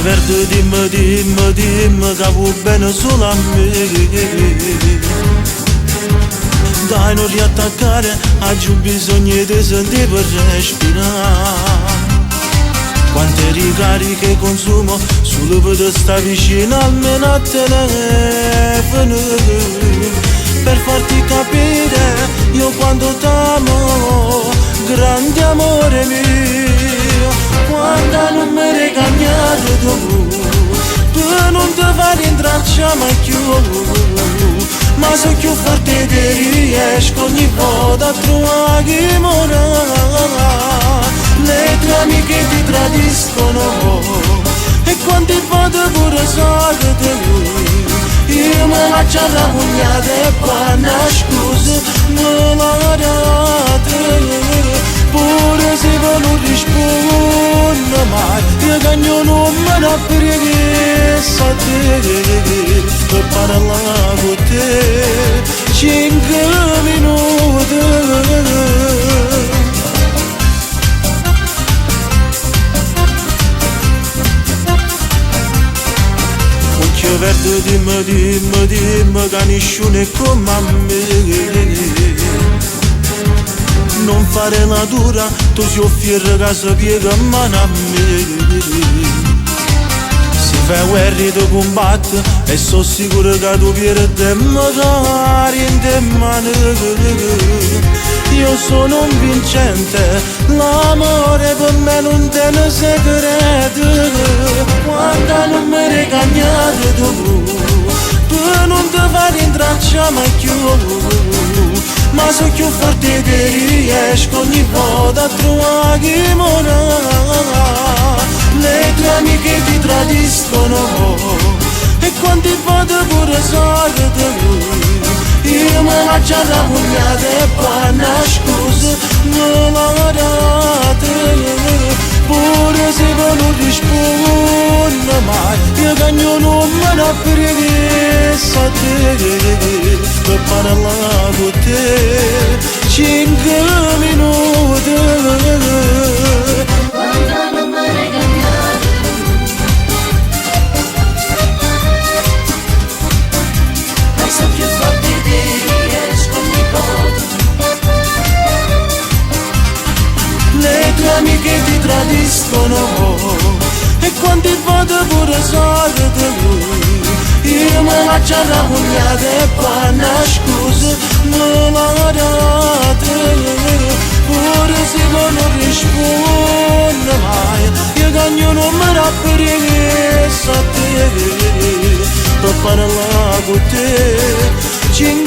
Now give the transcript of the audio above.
verde dimmi che vuoi bene solo a me. Dai, non riattaccare, oggi ho bisogno di sentire per respirare. Quante ricariche consumo solo per stare vicino almeno a telefono, per farti capire io quando t'amo, grande amore mio. Quando non mi regagnato tu non ti fai rintracciare mai più, ma so più forte che riesco ogni volta a trovare chi morrà. Le tue amiche ti tradiscono e quante volte pure so che te io mi faccio arrabbiare e poi una scusa me la date. Pure se non rispondo mai, io cagno non me ne preghi a te, per parlare con te 5 minuti. Occhio verde dimmi che nessuno è come me. Non fare la dura, tu si offri che si piega mano a me. Se fai guerra ti combatte e sono sicuro che tu perdi magari in te mani. Io sono un vincente, l'amore per me non tiene segreto. Quando non mi regagnate tu non ti fai rintracciare mai più, ma so più forte che riesco ogni volta a trovare chi morrà. Le tue amiche ti tradiscono e quante volte pure so che te io mi faccio arrabbiare e poi una scusa me la date. Pure se non rispondo mai, io cagno non me ne preghi a te, per parlare con te 5 minuti. Quando non mi regagnate ma so più forte che riesco ogni volta. Le tue amiche ti tradiscono e quante volte pure so che te io mi faccio arrabbiare e poi una scusa me la date. Pure se non rispondo mai, io cagno non me ne preghi a te, per parlare con te 5